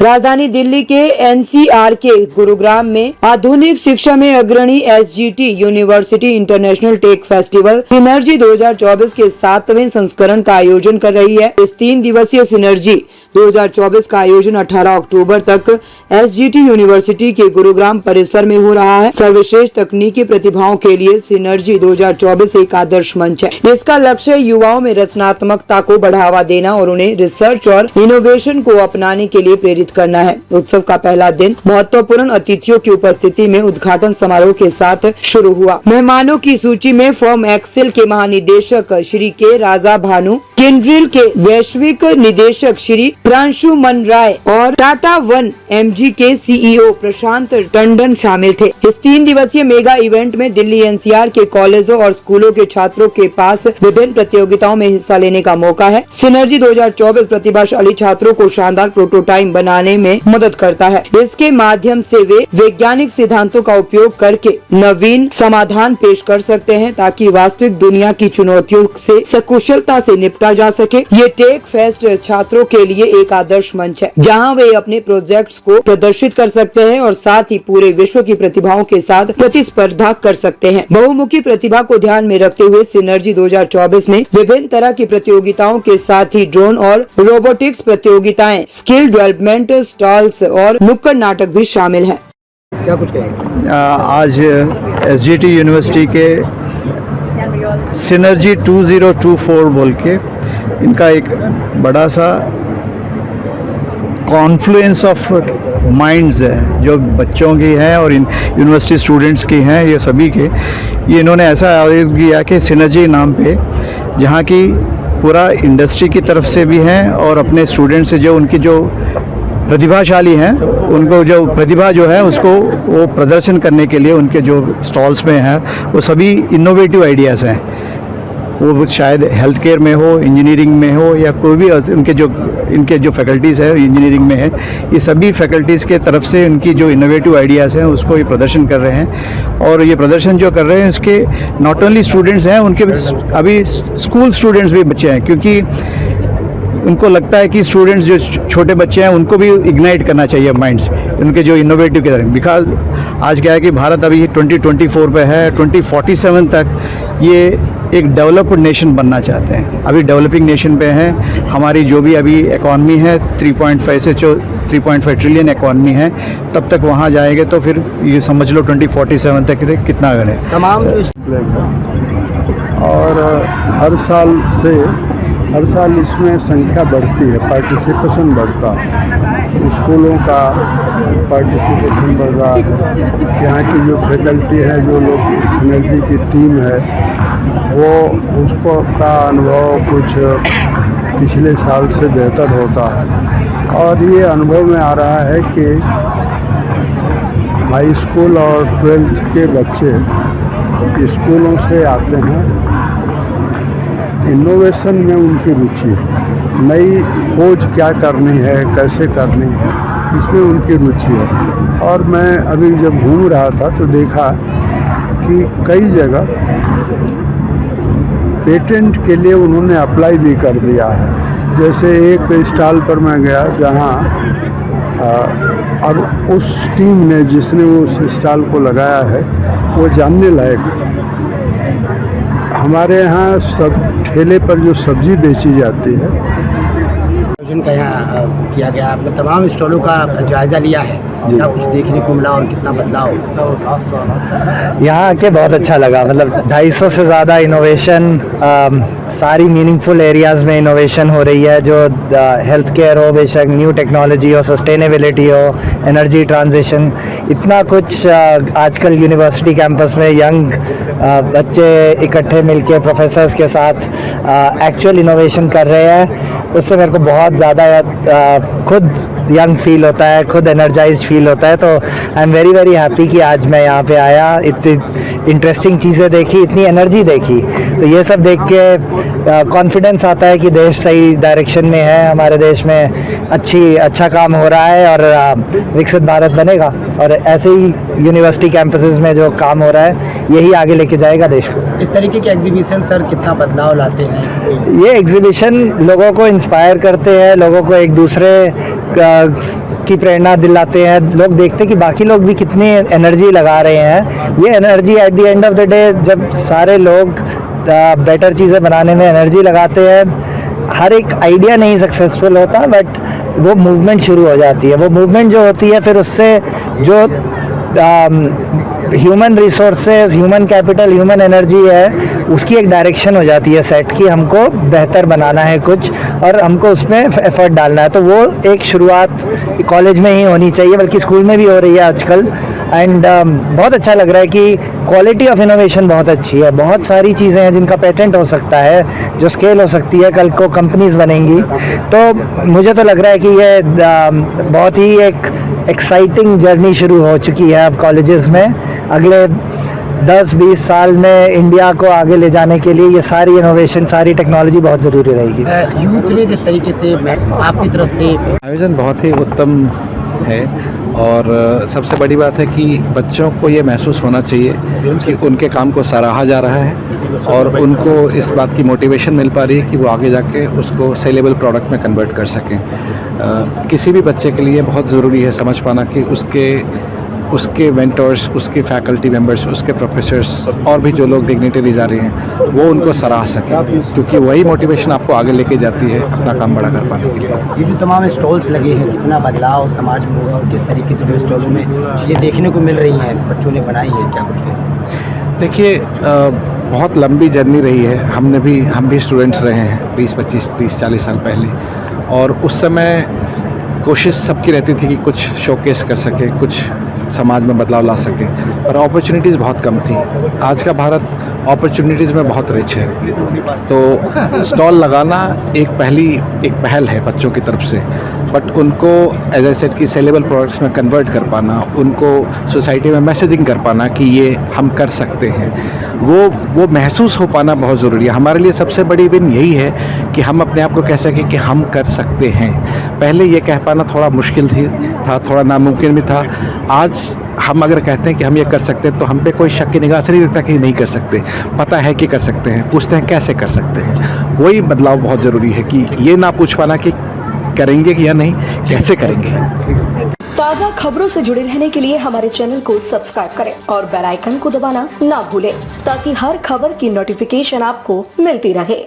राजधानी दिल्ली के एनसीआर के गुरुग्राम में आधुनिक शिक्षा में अग्रणी SGT university international tech festival synergy 2024 के 7वें संस्करण का आयोजन कर रही है। इस 3 दिवसीय सिनर्जी 2024 का आयोजन 18 अक्टूबर तक एसजीटी यूनिवर्सिटी के गुरुग्राम परिसर में हो रहा है। सर्वश्रेष्ठ तकनीकी प्रतिभाओं के लिए सिनर्जी 2024 एक आदर्श मंच है। इसका लक्ष्य युवाओं में रचनात्मकता को बढ़ावा देना और उन्हें रिसर्च और इनोवेशन को अपनाने के लिए प्रेरित करना है। उत्सव का पहला दिन महत्वपूर्ण अतिथियों की उपस्थिति में उद्घाटन समारोह के साथ शुरू हुआ। मेहमानों की सूची में फर्म एक्सेल के महानिदेशक श्री के राजा भानु, किंड्रिल के वैश्विक निदेशक श्री प्रांशु मन राय और टाटा वन एमजी के सीईओ प्रशांत टंडन शामिल थे। इस 3 दिवसीय मेगा इवेंट में दिल्ली एनसीआर के कॉलेजों और स्कूलों के छात्रों के पास विभिन्न प्रतियोगिताओं में हिस्सा लेने का मौका है। सिनर्जी 2024 प्रतिभाशाली छात्रों को शानदार प्रोटोटाइप बनाने में मदद करता है। इसके माध्यम से वे वैज्ञानिक सिद्धांतों का उपयोग करके नवीन समाधान पेश कर सकते हैं ताकि वास्तविक दुनिया की चुनौतियों से सकुशलता से निपटा जा सके। ये टेक फेस्ट छात्रों के लिए एक आदर्श मंच है जहां वे अपने प्रोजेक्ट्स को प्रदर्शित कर सकते हैं और साथ ही पूरे विश्व की प्रतिभाओं के साथ प्रतिस्पर्धा कर सकते हैं। बहुमुखी प्रतिभा को ध्यान में रखते हुए सिनर्जी 2024 में विभिन्न तरह की प्रतियोगिताओं के साथ ही ड्रोन और रोबोटिक्स प्रतियोगिताएं, स्किल डेवलपमेंट स्टॉल्स और नुक्कड़ नाटक भी शामिल है। क्या कुछ कहेंगे? आज एसजीटी यूनिवर्सिटी के सिनर्जी 2024 बोल के इनका एक बड़ा सा कॉन्फ्लुएंस ऑफ माइंड्स है जो बच्चों की हैं और इन यूनिवर्सिटी स्टूडेंट्स की हैं, ये सभी के ये इन्होंने ऐसा आयोजित किया कि सिनर्जी नाम पे जहाँ की पूरा इंडस्ट्री की तरफ से भी हैं और अपने स्टूडेंट से जो उनकी जो प्रतिभाशाली हैं उनको जो प्रतिभा जो है उसको वो प्रदर्शन करने के लिए उनके जो स्टॉल्स में हैं वो सभी इनोवेटिव आइडियाज़ हैं। वो शायद हेल्थ केयर में हो, इंजीनियरिंग में हो या कोई भी इनके जो फैकल्टीज़ है इंजीनियरिंग में है, ये सभी फैकल्टीज़ के तरफ से उनकी जो इनोवेटिव आइडियाज़ हैं उसको ये प्रदर्शन कर रहे हैं। और ये प्रदर्शन जो कर रहे हैं इसके नॉट ओनली स्टूडेंट्स हैं, उनके अभी स्कूल स्टूडेंट्स भी बच्चे हैं क्योंकि उनको लगता है कि स्टूडेंट्स जो छोटे बच्चे हैं उनको भी इग्नाइट करना चाहिए माइंड्स उनके जो इनोवेटिव के तरफ। बिकॉज आज क्या है कि भारत अभी 2024 पे है, 2047 तक ये एक डेवलप्ड नेशन बनना चाहते हैं। अभी डेवलपिंग नेशन पे हैं। हमारी जो भी अभी इकॉनमी है 3.5 से 3.5 ट्रिलियन इकॉनमी है, तब तक वहाँ जाएंगे तो फिर ये समझ लो 2047 तक कितना है तमाम। और हर साल इसमें संख्या बढ़ती है, पार्टिसिपेशन बढ़ता है, स्कूलों का पार्टिसिपेशन बढ़ रहा है। यहाँ की जो फैकल्टी है, जो लोग सिनर्जी की टीम है, वो उसको का अनुभव कुछ पिछले साल से बेहतर होता है। और ये अनुभव में आ रहा है कि हाई स्कूल और 12th के बच्चे स्कूलों से आते हैं, इनोवेशन में उनकी रुचि, नई खोज क्या करनी है, कैसे करनी है, इसमें उनकी रुचि है। और मैं अभी जब घूम रहा था तो देखा कि कई जगह पेटेंट के लिए उन्होंने अप्लाई भी कर दिया है। जैसे एक स्टॉल पर मैं गया जहां अब उस टीम ने जिसने उस स्टॉल को लगाया है वो जानने लायक, हमारे यहाँ सब ठेले पर जो सब्जी बेची जाती है का यहाँ किया गया, आपने तमाम स्टॉलों का जायज़ा लिया है, क्या कुछ देखने को मिला और कितना बदलाव? यहाँ आके बहुत अच्छा लगा। मतलब 250 से ज़्यादा इनोवेशन, सारी मीनिंगफुल एरियाज़ में इनोवेशन हो रही है, जो हेल्थ केयर हो, बेशक न्यू टेक्नोलॉजी हो, सस्टेनेबिलिटी हो, एनर्जी ट्रांजिशन, इतना कुछ आजकल यूनिवर्सिटी कैंपस में यंग बच्चे इकट्ठे मिलके प्रोफेसर्स के साथ एक्चुअल इनोवेशन कर रहे हैं। उससे मेरे को बहुत ज़्यादा खुद यंग फील होता है, खुद एनर्जाइज्ड फील होता है। तो I am very very happy कि आज मैं यहाँ पे आया, इतनी इंटरेस्टिंग चीज़ें देखी, इतनी एनर्जी देखी, तो ये सब देख के कॉन्फिडेंस आता है कि देश सही डायरेक्शन में है, हमारे देश में अच्छा काम हो रहा है और विकसित भारत बनेगा। और ऐसे ही यूनिवर्सिटी कैंपसेस में जो काम हो रहा है यही आगे लेके जाएगा देश को। इस तरीके के एग्जीबिशन सर कितना बदलाव लाते हैं? ये एग्जीबिशन लोगों को इंस्पायर करते हैं, लोगों को एक दूसरे की प्रेरणा दिलाते हैं। लोग देखते हैं कि बाकी लोग भी कितनी एनर्जी लगा रहे हैं। ये energy at the end of the day, जब सारे लोग बेटर चीज़ें बनाने में एनर्जी लगाते हैं, हर एक आइडिया नहीं सक्सेसफुल होता, बट वो मूवमेंट शुरू हो जाती है। वो मूवमेंट जो होती है, फिर उससे जो human resources, human capital, human energy है, उसकी एक डायरेक्शन हो जाती है सेट की, हमको बेहतर बनाना है कुछ और हमको उसमें एफर्ट डालना है। तो वो एक शुरुआत कॉलेज में ही होनी चाहिए, बल्कि स्कूल में भी हो रही है आजकल। एंड बहुत अच्छा लग रहा है कि क्वालिटी ऑफ इनोवेशन बहुत अच्छी है। बहुत सारी चीज़ें हैं जिनका पेटेंट हो सकता है, जो स्केल हो सकती है, कल को कंपनीज बनेंगी। तो मुझे तो लग रहा है कि ये बहुत ही एक एक्साइटिंग जर्नी शुरू हो चुकी है अब कॉलेजेस में। अगले 10-20 साल में इंडिया को आगे ले जाने के लिए ये सारी इनोवेशन, सारी टेक्नोलॉजी बहुत ज़रूरी रहेगी। यूथ ने जिस तरीके से आपकी तरफ से आयोजन बहुत ही उत्तम है और सबसे बड़ी बात है कि बच्चों को ये महसूस होना चाहिए कि उनके काम को सराहा जा रहा है और उनको इस बात की मोटिवेशन मिल पा रही है कि वो आगे जाके उसको सेलेबल प्रोडक्ट में कन्वर्ट कर सकें। किसी भी बच्चे के लिए बहुत ज़रूरी है समझ पाना कि उसके मेंटर्स, उसके फैकल्टी मेंबर्स, उसके प्रोफेसर्स और भी जो लोग डिग्निटरीज आ रहे हैं वो उनको सराह सकें, क्योंकि वही मोटिवेशन आपको आगे लेके जाती है अपना काम बड़ा कर पाने के लिए। ये जो तमाम स्टॉल्स लगे हैं, कितना बदलाव समाज में हुआ और किस तरीके से जो स्टॉलों में चीज़ें देखने को मिल रही हैं, बच्चों ने बनाई है, क्या कुछ है? देखिए, बहुत लंबी जर्नी रही है। हम भी स्टूडेंट्स रहे हैं 20, 25, 30, 40 साल पहले, और उस समय कोशिश सबकी रहती थी कि कुछ शोकेस कर सके, कुछ समाज में बदलाव ला सके, पर अपॉर्चुनिटीज़ बहुत कम थी। आज का भारत अपॉर्चुनिटीज़ में बहुत रिच है, तो स्टॉल लगाना एक पहल है बच्चों की तरफ से, बट उनको एज आई सेड कि सेलेबल प्रोडक्ट्स में कन्वर्ट कर पाना, उनको सोसाइटी में मैसेजिंग कर पाना कि ये हम कर सकते हैं, वो महसूस हो पाना बहुत ज़रूरी है। हमारे लिए सबसे बड़ी विन यही है कि हम अपने आप को कह सकें कि हम कर सकते हैं। पहले ये कह पाना थोड़ा मुश्किल था, थोड़ा नामुमकिन भी था। आज हम अगर कहते हैं कि हम ये कर सकते हैं तो हम पे कोई शक की निगाह से नहीं दिखता कि नहीं कर सकते, पता है कि कर सकते हैं, पूछते हैं कैसे कर सकते हैं। वही बदलाव बहुत ज़रूरी है कि ये ना पूछ पाना कि करेंगे कि या नहीं, कैसे करेंगे। ताज़ा खबरों से जुड़े रहने के लिए हमारे चैनल को सब्सक्राइब करें और बेल आइकन को दबाना ना भूलें, ताकि हर खबर की नोटिफिकेशन आपको मिलती रहे।